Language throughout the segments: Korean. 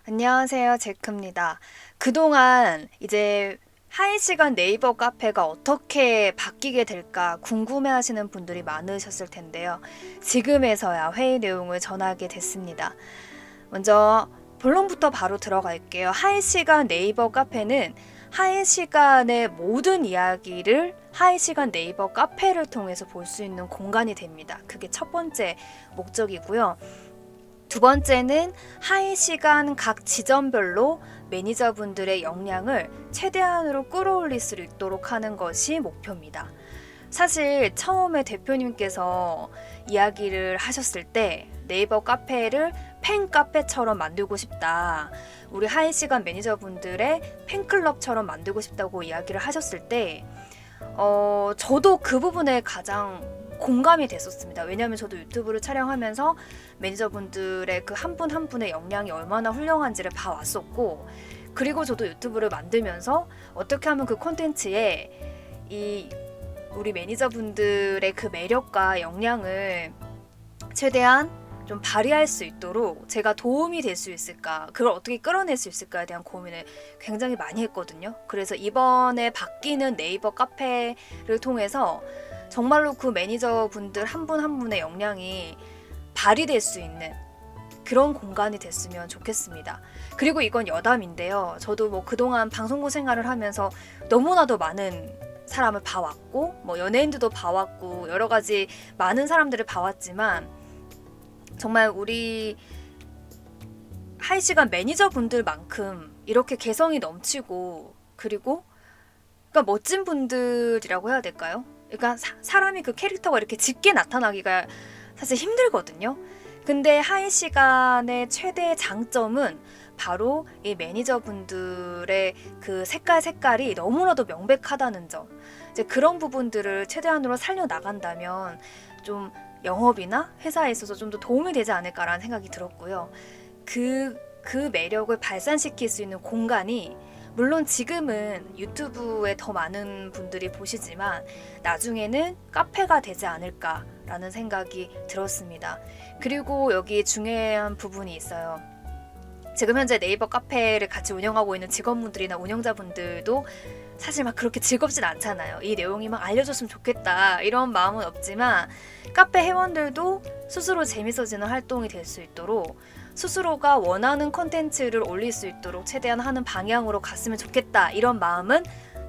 안녕하세요, 제크입니다. 그동안 이제 한 시간 네이버 카페가 어떻게 바뀌게 될까 궁금해 하시는 분들이 많으셨을 텐데요. 지금에서야 회의 내용을 전하게 됐습니다. 먼저 본론부터 바로 들어갈게요. 한 시간 네이버 카페는 한 시간의 모든 이야기를 한 시간 네이버 카페를 통해서 볼 수 있는 공간이 됩니다. 그게 첫 번째 목적이고요. 두 번째는 한 시간 각 지점별로 매니저분들의 역량을 최대한으로 끌어올릴 수 있도록 하는 것이 목표입니다. 사실 처음에 대표님께서 이야기를 하셨을 때 네이버 카페를 팬 카페처럼 만들고 싶다. 우리 한 시간 매니저분들의 팬클럽처럼 만들고 싶다고 이야기를 하셨을 때 저도 그 부분에 가장 공감이 됐었습니다. 왜냐하면 저도 유튜브를 촬영하면서 매니저분들의 그 한 분 한 분의 역량이 얼마나 훌륭한지를 봐왔었고, 그리고 저도 유튜브를 만들면서 어떻게 하면 그 콘텐츠에 이 우리 매니저분들의 그 매력과 역량을 최대한 좀 발휘할 수 있도록 제가 도움이 될 수 있을까, 그걸 어떻게 끌어낼 수 있을까에 대한 고민을 굉장히 많이 했거든요. 그래서 이번에 바뀌는 네이버 카페를 통해서 정말로 그 매니저분들 한 분 한 분의 역량이 발휘될 수 있는 그런 공간이 됐으면 좋겠습니다. 그리고 이건 여담인데요. 저도 뭐 그동안 방송국 생활을 하면서 너무나도 많은 사람을 봐왔고, 뭐 연예인들도 봐왔고, 여러 가지 많은 사람들을 봐왔지만, 정말 우리 한 시간 매니저분들만큼 이렇게 개성이 넘치고, 그리고 그러니까 멋진 분들이라고 해야 될까요? 그러니까 사람이 그 캐릭터가 이렇게 짙게 나타나기가 사실 힘들거든요. 근데 한 시간의 최대 장점은 바로 이 매니저분들의 그 색깔이 너무나도 명백하다는 점. 이제 그런 부분들을 최대한으로 살려 나간다면 좀 영업이나 회사에 있어서 좀 더 도움이 되지 않을까라는 생각이 들었고요. 그 매력을 발산시킬 수 있는 공간이, 물론 지금은 유튜브에 더 많은 분들이 보시지만 나중에는 카페가 되지 않을까라는 생각이 들었습니다. 그리고 여기 중요한 부분이 있어요. 지금 현재 네이버 카페를 같이 운영하고 있는 직원분들이나 운영자분들도 사실 막 그렇게 즐겁진 않잖아요. 이 내용이 막 알려줬으면 좋겠다 이런 마음은 없지만, 카페 회원들도 스스로 재밌어지는 활동이 될 수 있도록, 스스로가 원하는 컨텐츠를 올릴 수 있도록 최대한 하는 방향으로 갔으면 좋겠다 이런 마음은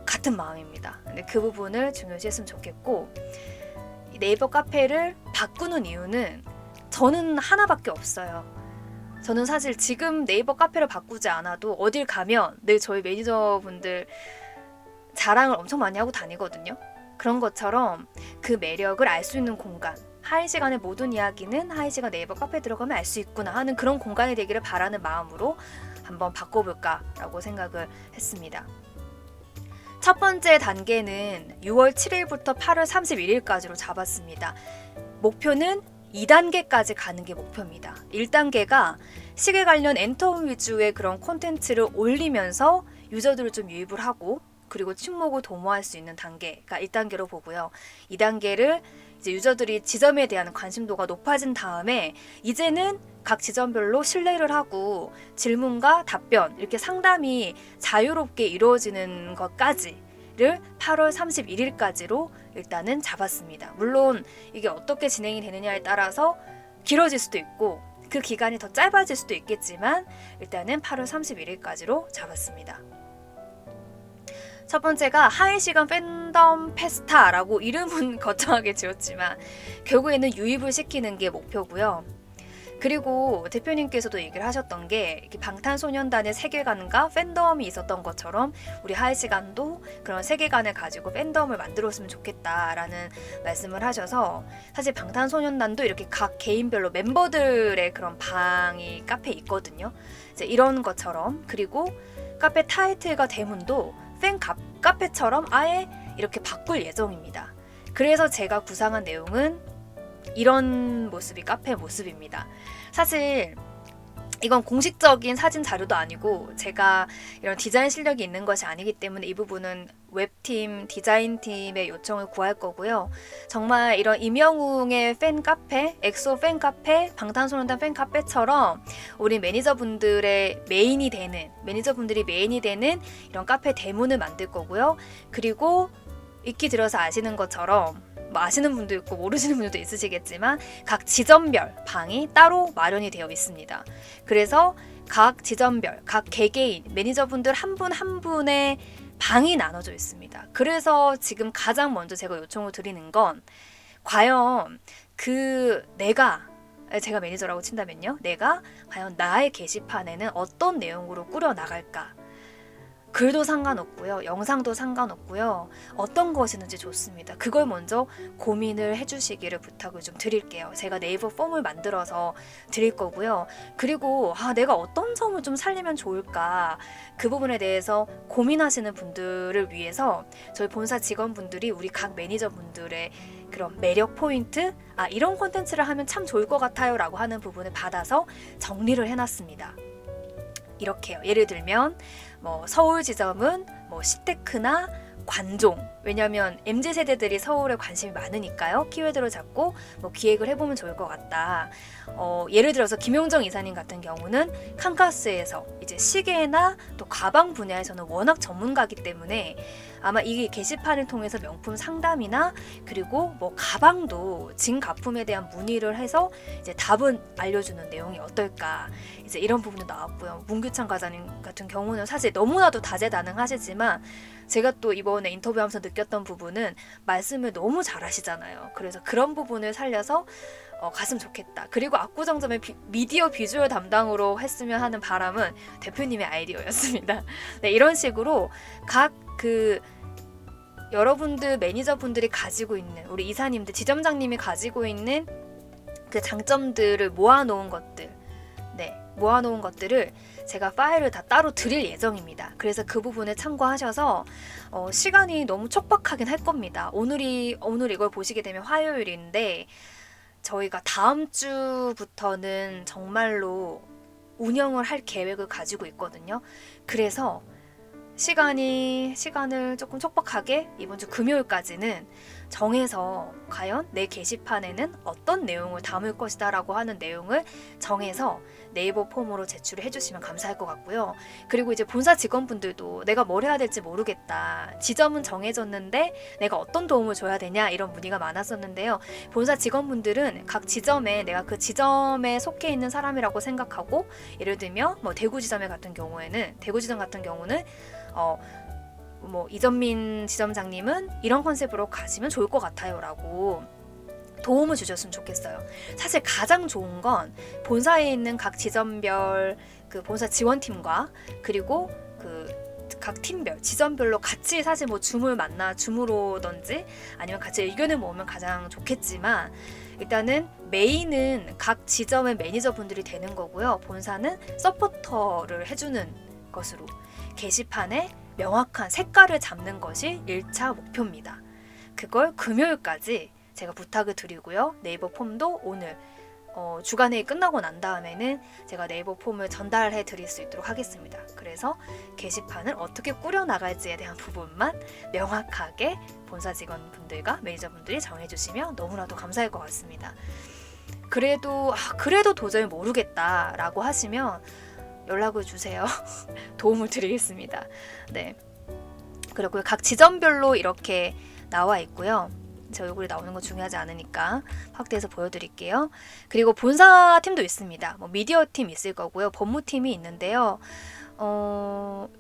같은 마음입니다. 근데 그 부분을 중요시했으면 좋겠고, 네이버 카페를 바꾸는 이유는 저는 하나밖에 없어요. 저는 사실 지금 네이버 카페를 바꾸지 않아도 어딜 가면 늘 저희 매니저분들 자랑을 엄청 많이 하고 다니거든요. 그런 것처럼 그 매력을 알 수 있는 공간, 한 시간의 모든 이야기는 한 시간 네이버 카페에 들어가면 알 수 있구나 하는 그런 공간이 되기를 바라는 마음으로 한번 바꿔볼까라고 생각을 했습니다. 첫 번째 단계는 6월 7일부터 8월 31일까지로 잡았습니다. 목표는 2단계까지 가는 게 목표입니다. 1단계가 시계 관련 엔터 위주의 그런 콘텐츠를 올리면서 유저들을 좀 유입을 하고, 그리고 친목을 도모할 수 있는 단계가 1단계로 보고요. 2단계를 이제 유저들이 지점에 대한 관심도가 높아진 다음에 이제는 각 지점별로 신뢰를 하고 질문과 답변, 이렇게 상담이 자유롭게 이루어지는 것까지를 8월 31일까지로 일단은 잡았습니다. 물론 이게 어떻게 진행이 되느냐에 따라서 길어질 수도 있고 그 기간이 더 짧아질 수도 있겠지만 일단은 8월 31일까지로 잡았습니다. 첫 번째가 한 시간 팬덤 페스타라고 이름은 거창하게 지었지만 결국에는 유입을 시키는 게 목표고요. 그리고 대표님께서도 얘기를 하셨던 게, 방탄소년단의 세계관과 팬덤이 있었던 것처럼 우리 하이시간도 그런 세계관을 가지고 팬덤을 만들었으면 좋겠다라는 말씀을 하셔서, 사실 방탄소년단도 이렇게 각 개인별로 멤버들의 그런 방이 카페에 있거든요. 이제 이런 것처럼, 그리고 카페 타이틀과 대문도 팬 카페처럼 아예 이렇게 바꿀 예정입니다. 그래서 제가 구상한 내용은 이런 모습이 카페 모습입니다. 사실 이건 공식적인 사진 자료도 아니고 제가 이런 디자인 실력이 있는 것이 아니기 때문에 이 부분은 웹팀, 디자인팀의 요청을 구할 거고요. 정말 이런 임영웅의 팬 카페, 엑소 팬 카페, 방탄소년단 팬 카페처럼 우리 매니저분들이 메인이 되는 이런 카페 대문을 만들 거고요. 그리고 익히 들어서 아시는 것처럼 아시는 분도 있고 모르시는 분들도 있으시겠지만 각 지점별 방이 따로 마련이 되어 있습니다. 그래서 각 지점별, 각 개개인 매니저분들 한 분 한 분의 방이 나눠져 있습니다. 그래서 지금 가장 먼저 제가 요청을 드리는 건 과연 제가 매니저라고 친다면요. 내가 과연 나의 게시판에는 어떤 내용으로 꾸려 나갈까? 글도 상관없고요. 영상도 상관없고요. 어떤 것이든지 좋습니다. 그걸 먼저 고민을 해주시기를 부탁을 좀 드릴게요. 제가 네이버 폼을 만들어서 드릴 거고요. 그리고 내가 어떤 점을 좀 살리면 좋을까? 그 부분에 대해서 고민하시는 분들을 위해서 저희 본사 직원분들이 우리 각 매니저분들의 그런 매력 포인트, 이런 콘텐츠를 하면 참 좋을 것 같아요 라고 하는 부분을 받아서 정리를 해놨습니다. 이렇게요. 예를 들면 서울 지점은 시테크나 관종, 왜냐하면 MZ세대들이 서울에 관심이 많으니까요. 키워드로 잡고 기획을 해보면 좋을 것 같다. 예를 들어서 김용정 이사님 같은 경우는 칸카스에서 이제 시계나 또 가방 분야에서는 워낙 전문가이기 때문에 아마 이 게시판을 통해서 명품 상담이나 그리고 가방도 진가품에 대한 문의를 해서 이제 답은 알려주는 내용이 어떨까, 이제 이런 부분도 나왔고요. 문규찬 과장님 같은 경우는 사실 너무나도 다재다능하시지만 제가 또 이번에 인터뷰하면서 느꼈던 부분은 말씀을 너무 잘하시잖아요. 그래서 그런 부분을 살려서 갔으면 좋겠다. 그리고 압구정점의 미디어 비주얼 담당으로 했으면 하는 바람은 대표님의 아이디어였습니다. 네, 이런 식으로 각 여러분들 매니저분들이 가지고 있는, 우리 이사님들, 지점장님이 가지고 있는 그 장점들을 모아놓은 것들을 제가 파일을 다 따로 드릴 예정입니다. 그래서 그 부분을 참고하셔서 시간이 너무 촉박하긴 할 겁니다. 오늘 이걸 보시게 되면 화요일인데 저희가 다음 주부터는 정말로 운영을 할 계획을 가지고 있거든요. 그래서 시간을 조금 촉박하게 이번 주 금요일까지는 정해서 과연 내 게시판에는 어떤 내용을 담을 것이다 라고 하는 내용을 정해서 네이버 폼으로 제출을 해주시면 감사할 것 같고요. 그리고 이제 본사 직원분들도 내가 뭘 해야 될지 모르겠다, 지점은 정해졌는데 내가 어떤 도움을 줘야 되냐, 이런 문의가 많았었는데요. 본사 직원분들은 각 지점에 내가 그 지점에 속해 있는 사람이라고 생각하고, 예를 들면 대구지점 같은 경우는 이전민 지점장님은 이런 컨셉으로 가시면 좋을 것 같아요 라고 도움을 주셨으면 좋겠어요. 사실 가장 좋은 건 본사에 있는 각 지점별 그 본사 지원팀과 그리고 각 팀별, 지점별로 같이 사실 줌으로든지 아니면 같이 의견을 모으면 가장 좋겠지만, 일단은 메인은 각 지점의 매니저분들이 되는 거고요. 본사는 서포터를 해주는 것으로 게시판에 명확한 색깔을 잡는 것이 1차 목표입니다. 그걸 금요일까지 제가 부탁을 드리고요. 네이버 폼도 오늘 주간회의 끝나고 난 다음에는 제가 네이버 폼을 전달해 드릴 수 있도록 하겠습니다. 그래서 게시판을 어떻게 꾸려나갈지에 대한 부분만 명확하게 본사 직원분들과 매니저분들이 정해주시면 너무나도 감사할 것 같습니다. 그래도 도저히 모르겠다라고 하시면 연락을 주세요. 도움을 드리겠습니다. 네. 그리고 각 지점별로 이렇게 나와 있고요. 제 얼굴이 나오는 건 중요하지 않으니까 확대해서 보여드릴게요. 그리고 본사 팀도 있습니다. 미디어 팀 있을 거고요. 법무팀이 있는데요.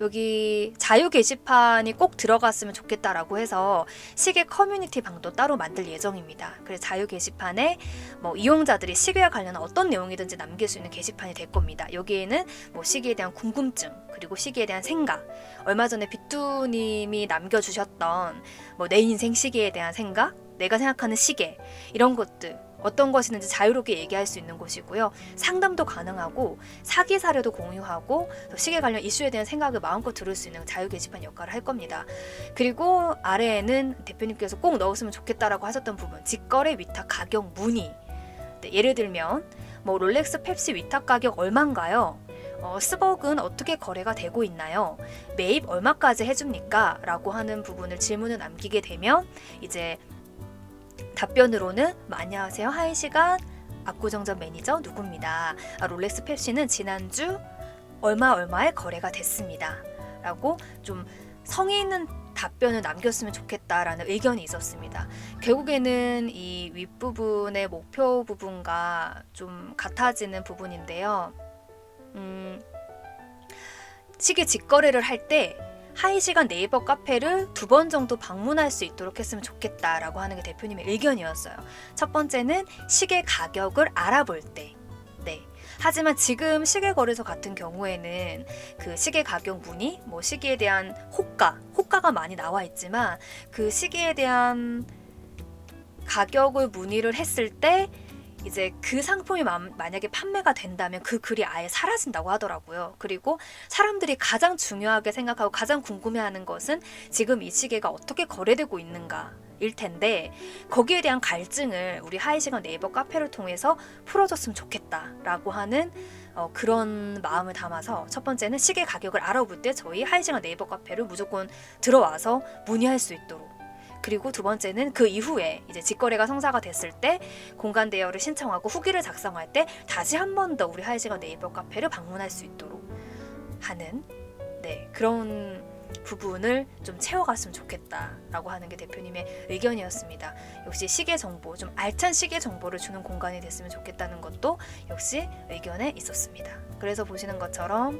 여기 자유 게시판이 꼭 들어갔으면 좋겠다라고 해서 시계 커뮤니티 방도 따로 만들 예정입니다. 그래서 자유 게시판에 이용자들이 시계와 관련한 어떤 내용이든지 남길 수 있는 게시판이 될 겁니다. 여기에는 시계에 대한 궁금증, 그리고 시계에 대한 생각, 얼마 전에 비뚜님이 남겨주셨던 내 인생 시계에 대한 생각, 내가 생각하는 시계, 이런 것들 어떤 것이든지 자유롭게 얘기할 수 있는 곳이고요. 상담도 가능하고 사기 사례도 공유하고 시계 관련 이슈에 대한 생각을 마음껏 들을 수 있는 자유 게시판 역할을 할 겁니다. 그리고 아래에는 대표님께서 꼭 넣었으면 좋겠다라고 하셨던 부분, 직거래 위탁 가격 문의. 네, 예를 들면 롤렉스 펩시 위탁 가격 얼마인가요? 스벅은 어떻게 거래가 되고 있나요? 매입 얼마까지 해줍니까? 라고 하는 부분을 질문을 남기게 되면 이제 답변으로는 안녕하세요. 하이시간 압구정점 매니저 누구입니다. 롤렉스 펩시는 지난주 얼마에 거래가 됐습니다. 라고 좀 성의 있는 답변을 남겼으면 좋겠다라는 의견이 있었습니다. 결국에는 이 윗부분의 목표 부분과 좀 같아지는 부분인데요. 시계 직거래를 할 때 하이시간 네이버 카페를 2번 정도 방문할 수 있도록 했으면 좋겠다라고 하는 게 대표님의 의견이었어요. 첫 번째는 시계 가격을 알아볼 때. 네. 하지만 지금 시계 거래소 같은 경우에는 그 시계 가격 문의, 뭐 시계에 대한 호가가 많이 나와 있지만 그 시계에 대한 가격을 문의를 했을 때 이제 그 상품이 만약에 판매가 된다면 그 글이 아예 사라진다고 하더라고요. 그리고 사람들이 가장 중요하게 생각하고 가장 궁금해하는 것은 지금 이 시계가 어떻게 거래되고 있는가 일 텐데 거기에 대한 갈증을 우리 하이시간 네이버 카페를 통해서 풀어줬으면 좋겠다라고 하는 그런 마음을 담아서 첫 번째는 시계 가격을 알아볼 때 저희 하이시간 네이버 카페를 무조건 들어와서 문의할 수 있도록, 그리고 두 번째는 그 이후에 이제 직거래가 성사가 됐을 때 공간 대여를 신청하고 후기를 작성할 때 다시 한 번 더 우리 하이시간 네이버 카페를 방문할 수 있도록 하는 그런 부분을 좀 채워갔으면 좋겠다라고 하는 게 대표님의 의견이었습니다. 역시 시계 정보, 좀 알찬 시계 정보를 주는 공간이 됐으면 좋겠다는 것도 역시 의견에 있었습니다. 그래서 보시는 것처럼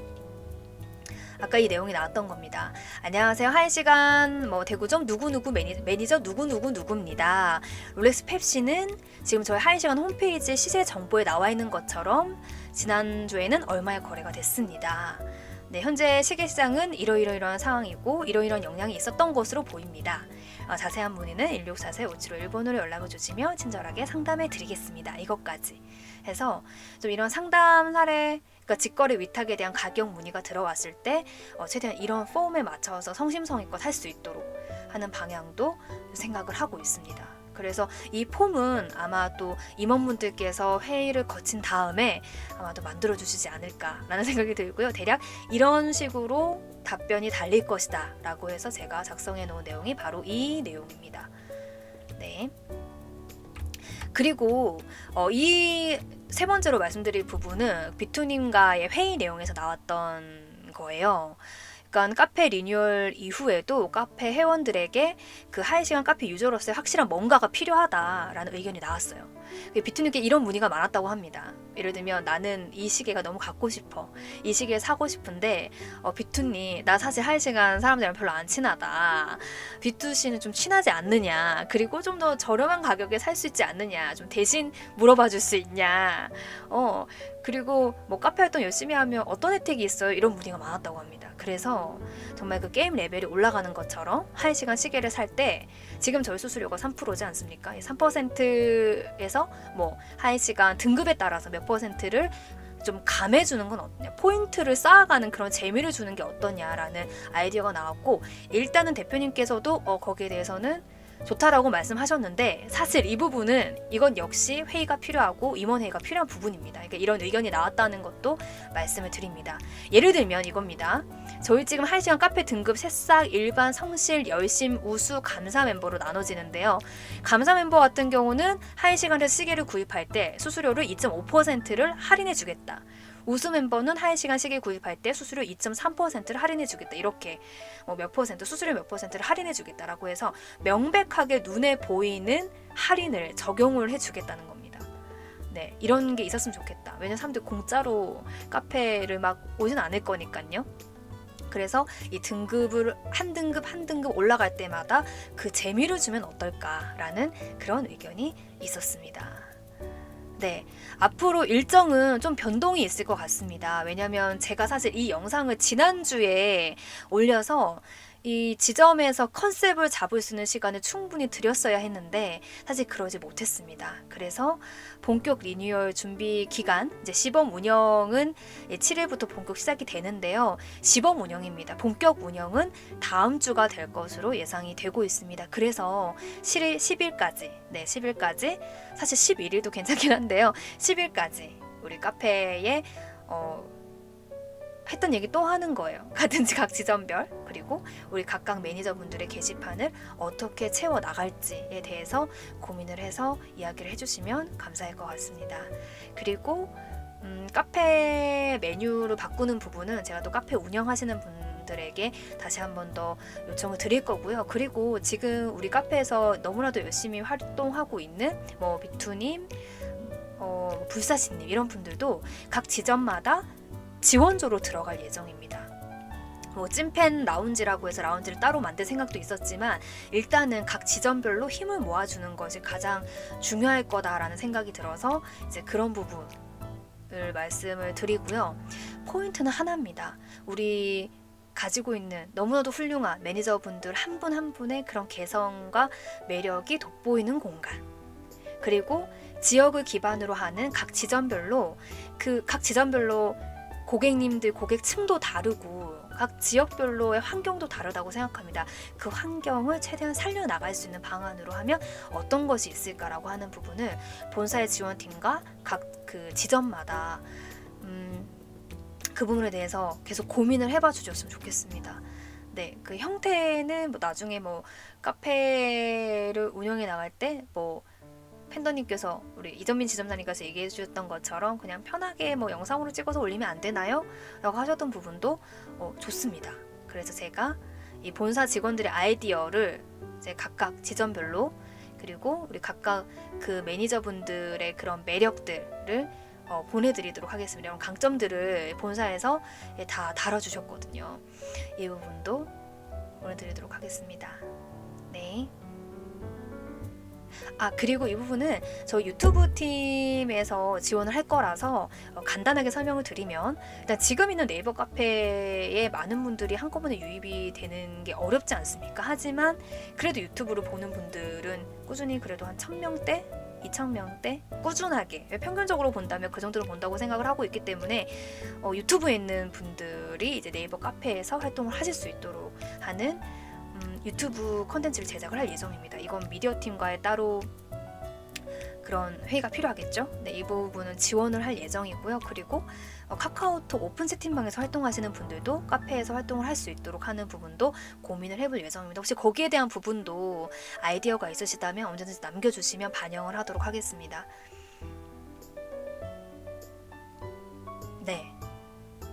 아까 이 내용이 나왔던 겁니다. 안녕하세요. 하이시간 대구점 누구누구 매니저 누구누구입니다. 롤렉스 펩시는 지금 저희 하이시간 홈페이지 시세 정보에 나와 있는 것처럼 지난주에는 얼마에 거래가 됐습니다. 네, 현재 시계 시장은 이러이러한 상황이고 이러이러한 영향이 있었던 것으로 보입니다. 자세한 문의는 1644-5751번으로 연락을 주시며 친절하게 상담해 드리겠습니다. 이것까지 해서 좀 이런 상담 사례, 그러니까 직거래 위탁에 대한 가격 문의가 들어왔을 때 최대한 이런 폼에 맞춰서 성심성의껏 할 수 있도록 하는 방향도 생각을 하고 있습니다. 그래서 이 폼은 아마 또 임원분들께서 회의를 거친 다음에 아마도 만들어 주시지 않을까라는 생각이 들고요. 대략 이런 식으로 답변이 달릴 것이다 라고 해서 제가 작성해 놓은 내용이 바로 이 내용입니다. 네. 그리고 이 세 번째로 말씀드릴 부분은 비투님과의 회의 내용에서 나왔던 거예요. 그러니까 카페 리뉴얼 이후에도 카페 회원들에게 그 하이시간 카페 유저로서의 확실한 뭔가가 필요하다라는 의견이 나왔어요. 비투님께 이런 문의가 많았다고 합니다. 예를 들면 나는 이 시계가 너무 갖고 싶어. 이 시계를 사고 싶은데 비투님 나 사실 하이시간 사람들이랑 별로 안 친하다. 비투 씨는 좀 친하지 않느냐. 그리고 좀 더 저렴한 가격에 살 수 있지 않느냐. 좀 대신 물어봐 줄 수 있냐. 그리고 카페 활동 열심히 하면 어떤 혜택이 있어요? 이런 문의가 많았다고 합니다. 그래서 정말 그 게임 레벨이 올라가는 것처럼 하이시간 시계를 살 때 지금 저희 수수료가 3%지 않습니까? 3%에서 하이시간 등급에 따라서 몇 %를 좀 감해주는 건 어떠냐, 포인트를 쌓아가는 그런 재미를 주는 게 어떠냐라는 아이디어가 나왔고, 일단은 대표님께서도 거기에 대해서는 좋다라고 말씀하셨는데 사실 이 부분은 이건 역시 회의가 필요하고 임원회의가 필요한 부분입니다. 그러니까 이런 의견이 나왔다는 것도 말씀을 드립니다. 예를 들면 이겁니다. 저희 지금 하이시간 카페 등급 새싹, 일반, 성실, 열심, 우수, 감사 멤버로 나눠지는데요. 감사 멤버 같은 경우는 하이시간에서 시계를 구입할 때 수수료를 2.5%를 할인해 주겠다. 우수 멤버는 하이시간 시계 구입할 때 수수료 2.3%를 할인해 주겠다. 이렇게 몇 퍼센트, 수수료 몇 %를 할인해 주겠다라고 해서 명백하게 눈에 보이는 할인을 적용을 해 주겠다는 겁니다. 네, 이런 게 있었으면 좋겠다. 왜냐면 사람들이 공짜로 카페를 막 오진 않을 거니까요. 그래서 이 등급을 한 등급 올라갈 때마다 그 재미를 주면 어떨까라는 그런 의견이 있었습니다. 네, 앞으로 일정은 좀 변동이 있을 것 같습니다. 왜냐면 제가 사실 이 영상을 지난주에 올려서 이 지점에서 컨셉을 잡을 수 있는 시간을 충분히 드렸어야 했는데 사실 그러지 못했습니다. 그래서 본격 리뉴얼 준비 기간, 이제 시범 운영은 7일부터 본격 시작이 되는데요. 시범 운영입니다. 본격 운영은 다음 주가 될 것으로 예상이 되고 있습니다. 그래서 10일까지, 10일까지, 사실 11일도 괜찮긴 한데요. 10일까지 우리 카페에 했던 얘기 또 하는 거예요. 같은지 각 지점별, 그리고 우리 각각 매니저분들의 게시판을 어떻게 채워 나갈지에 대해서 고민을 해서 이야기를 해주시면 감사할 것 같습니다. 그리고 카페 메뉴를 바꾸는 부분은 제가 또 카페 운영하시는 분들에게 다시 한 번 더 요청을 드릴 거고요. 그리고 지금 우리 카페에서 너무나도 열심히 활동하고 있는 뭐 비투님, 불사시님 이런 분들도 각 지점마다 지원조로 들어갈 예정입니다. 뭐 찐팬 라운지라고 해서 라운지를 따로 만들 생각도 있었지만 일단은 각 지점별로 힘을 모아주는 것이 가장 중요할 거다라는 생각이 들어서 이제 그런 부분을 말씀을 드리고요. 포인트는 하나입니다. 우리 가지고 있는 너무나도 훌륭한 매니저분들 한 분 한 분의 그런 개성과 매력이 돋보이는 공간, 그리고 지역을 기반으로 하는 각 지점별로 고객님들 고객층도 다르고 각 지역별로의 환경도 다르다고 생각합니다. 그 환경을 최대한 살려나갈 수 있는 방안으로 하면 어떤 것이 있을까라고 하는 부분을 본사의 지원팀과 각 그 지점마다 그 부분에 대해서 계속 고민을 해봐 주셨으면 좋겠습니다. 네, 그 형태는 뭐 나중에 뭐 카페를 운영해 나갈 때 뭐 팬더님께서 우리 이전민 지점장님께서 얘기해 주셨던 것처럼 그냥 편하게 뭐 영상으로 찍어서 올리면 안 되나요? 라고 하셨던 부분도 좋습니다. 그래서 제가 이 본사 직원들의 아이디어를 이제 각각 지점별로, 그리고 우리 각각 그 매니저분들의 그런 매력들을 보내드리도록 하겠습니다. 이런 강점들을 본사에서 다 다뤄주셨거든요. 이 부분도 보내드리도록 하겠습니다. 네. 그리고 이 부분은 저희 유튜브 팀에서 지원을 할 거라서 간단하게 설명을 드리면, 일단 지금 있는 네이버 카페에 많은 분들이 한꺼번에 유입이 되는 게 어렵지 않습니까? 하지만 그래도 유튜브로 보는 분들은 꾸준히 그래도 한 1000명대? 2000명대? 꾸준하게 평균적으로 본다면 그 정도로 본다고 생각을 하고 있기 때문에 유튜브에 있는 분들이 이제 네이버 카페에서 활동을 하실 수 있도록 하는 유튜브 컨텐츠를 제작을 할 예정입니다. 이건 미디어 팀과의 따로 그런 회의가 필요하겠죠. 네, 이 부분은 지원을 할 예정이고요. 그리고 카카오톡 오픈 채팅방에서 활동하시는 분들도 카페에서 활동을 할 수 있도록 하는 부분도 고민을 해볼 예정입니다. 혹시 거기에 대한 부분도 아이디어가 있으시다면 언제든지 남겨주시면 반영을 하도록 하겠습니다. 네,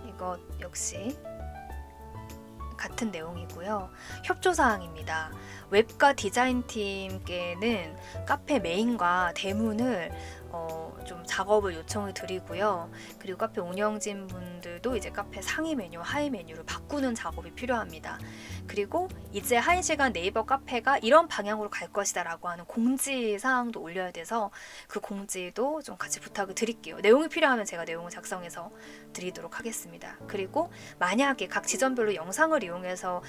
이것 역시 같은 내용이고요. 협조사항입니다. 웹과 디자인팀께는 카페 메인과 대문을 좀 작업을 요청을 드리고요. 그리고 카페 운영진 분들도 이제 카페 상위 메뉴, 하위 메뉴를 바꾸는 작업이 필요합니다. 그리고 이제 1시간 네이버 카페가 이런 방향으로 갈 것이다 라고 하는 공지 사항도 올려야 돼서 그 공지도 좀 같이 부탁을 드릴게요. 내용이 필요하면 제가 내용을 작성해서 드리도록 하겠습니다. 그리고 만약에 각 지점별로 영상을 이용해서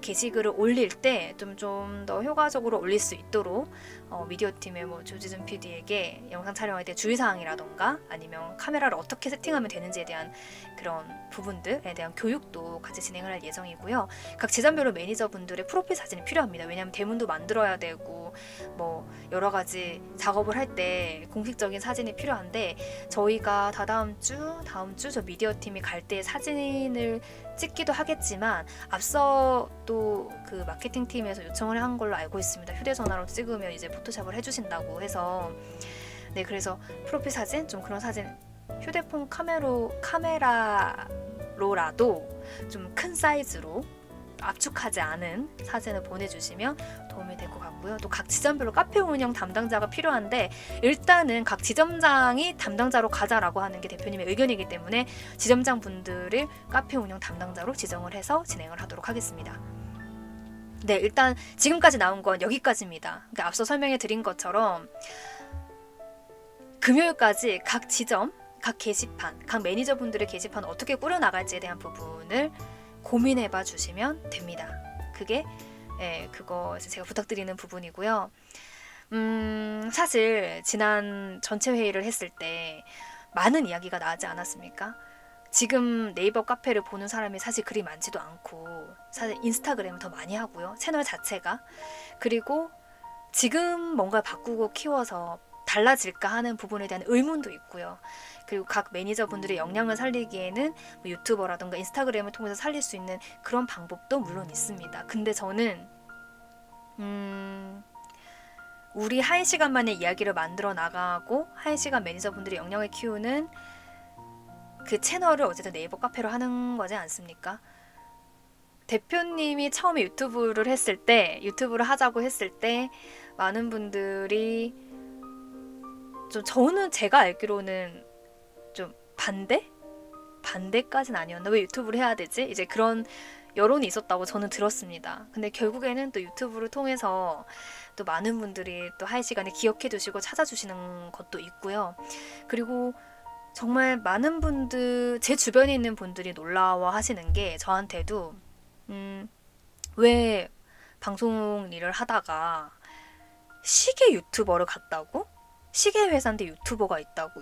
게시글을 올릴 때 좀 더 효과적으로 올릴 수 있도록 미디어팀의 뭐 조지준 PD에게 영상 촬영할 때 주의사항이라던가 아니면 카메라를 어떻게 세팅하면 되는지에 대한 그런 부분들에 대한 교육도 같이 진행을 할 예정이고요. 각 지점별로 매니저분들의 프로필 사진이 필요합니다. 왜냐하면 대문도 만들어야 되고 뭐 여러 가지 작업을 할 때 공식적인 사진이 필요한데 저희가 다음 주 저 미디어팀이 갈 때 사진을 찍기도 하겠지만 앞서 또 그 마케팅팀에서 요청을 한 걸로 알고 있습니다. 휴대전화로 찍으면 이제 포토샵을 해주신다고 해서 네, 그래서 프로필 사진 좀 그런 사진 휴대폰 카메라로라도 좀 큰 사이즈로 압축하지 않은 사진을 보내주시면 도움이 될 것 같고요. 또 각 지점별로 카페 운영 담당자가 필요한데 일단은 각 지점장이 담당자로 가자라고 하는 게 대표님의 의견이기 때문에 지점장 분들을 카페 운영 담당자로 지정을 해서 진행을 하도록 하겠습니다. 네, 일단 지금까지 나온 건 여기까지입니다. 그러니까 앞서 설명해 드린 것처럼 금요일까지 각 지점, 각 게시판, 각 매니저분들의 게시판 어떻게 꾸려나갈지에 대한 부분을 고민해봐 주시면 됩니다. 그거 제가 부탁드리는 부분이고요. 사실 지난 전체 회의를 했을 때 많은 이야기가 나오지 않았습니까? 지금 네이버 카페를 보는 사람이 사실 그리 많지도 않고 사실 인스타그램을 더 많이 하고요. 채널 자체가. 그리고 지금 뭔가를 바꾸고 키워서 달라질까 하는 부분에 대한 의문도 있고요. 그리고 각 매니저분들의 역량을 살리기에는 뭐 유튜버라든가 인스타그램을 통해서 살릴 수 있는 그런 방법도 물론 있습니다. 근데 저는 우리 1시간만의 이야기를 만들어 나가고 1시간 매니저분들의 역량을 키우는 그 채널을 어쨌든 네이버 카페로 하는 거지 않습니까? 대표님이 처음에 유튜브를 하자고 했을 때 많은 분들이 저는 제가 알기로는 좀 반대까지는 아니었나? 왜 유튜브를 해야 되지? 이제 그런 여론이 있었다고 저는 들었습니다. 근데 결국에는 또 유튜브를 통해서 또 많은 분들이 또 1시간에 기억해 두시고 찾아주시는 것도 있고요. 그리고 정말 많은 분들, 제 주변에 있는 분들이 놀라워 하시는 게 저한테도 왜 방송 일을 하다가 시계 유튜버를 갔다고? 시계 회사인데 유튜브가 있다고?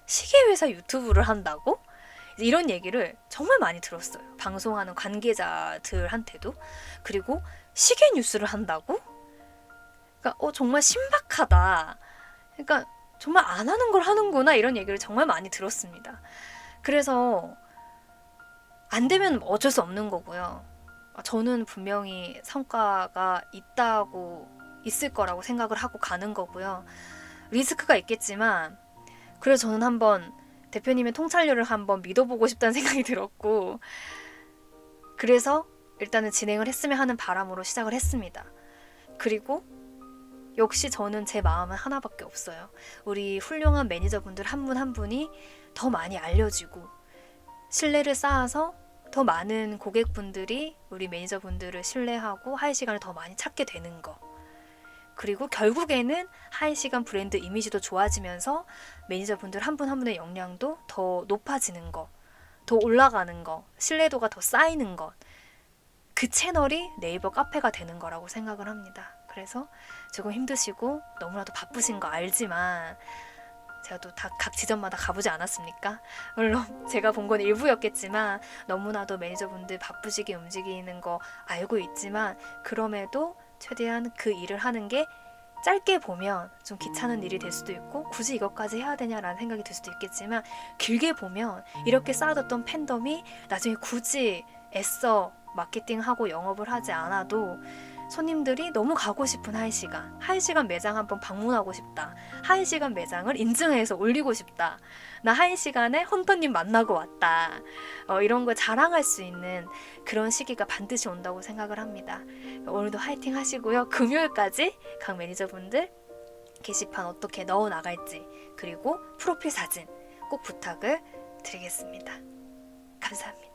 시계 회사 유튜브를 한다고? 이런 얘기를 정말 많이 들었어요. 방송하는 관계자들한테도. 그리고 시계 뉴스를 한다고? 그러니까 정말 신박하다. 그러니까 정말 안 하는 걸 하는구나 이런 얘기를 정말 많이 들었습니다. 그래서 안 되면 어쩔 수 없는 거고요. 저는 분명히 성과가 있을 거라고 생각을 하고 가는 거고요. 리스크가 있겠지만 그래서 저는 한번 대표님의 통찰력을 한번 믿어보고 싶다는 생각이 들었고 그래서 일단은 진행을 했으면 하는 바람으로 시작을 했습니다. 그리고 역시 저는 제 마음은 하나밖에 없어요. 우리 훌륭한 매니저분들 한 분 한 분이 더 많이 알려지고 신뢰를 쌓아서 더 많은 고객분들이 우리 매니저분들을 신뢰하고 1시간을 더 많이 찾게 되는 거. 그리고 결국에는 1시간 브랜드 이미지도 좋아지면서 매니저분들 한 분 한 분의 역량도 더 높아지는 거, 더 올라가는 거, 신뢰도가 더 쌓이는 것. 그 채널이 네이버 카페가 되는 거라고 생각을 합니다. 그래서 조금 힘드시고 너무나도 바쁘신 거 알지만 제가 또 다 각 지점마다 가보지 않았습니까? 물론 제가 본 건 일부였겠지만 너무나도 매니저분들 바쁘시게 움직이는 거 알고 있지만 그럼에도 최대한 그 일을 하는 게 짧게 보면 좀 귀찮은 일이 될 수도 있고 굳이 이것까지 해야 되냐라는 생각이 들 수도 있겠지만 길게 보면 이렇게 쌓아뒀던 팬덤이 나중에 굳이 애써 마케팅하고 영업을 하지 않아도 손님들이 너무 가고 싶은 1시간 매장 한번 방문하고 싶다. 1시간 매장을 인증해서 올리고 싶다. 나 1시간에 헌터님 만나고 왔다. 이런 걸 자랑할 수 있는 그런 시기가 반드시 온다고 생각을 합니다. 오늘도 화이팅 하시고요. 금요일까지 각 매니저분들 게시판 어떻게 넣어 나갈지 그리고 프로필 사진 꼭 부탁을 드리겠습니다. 감사합니다.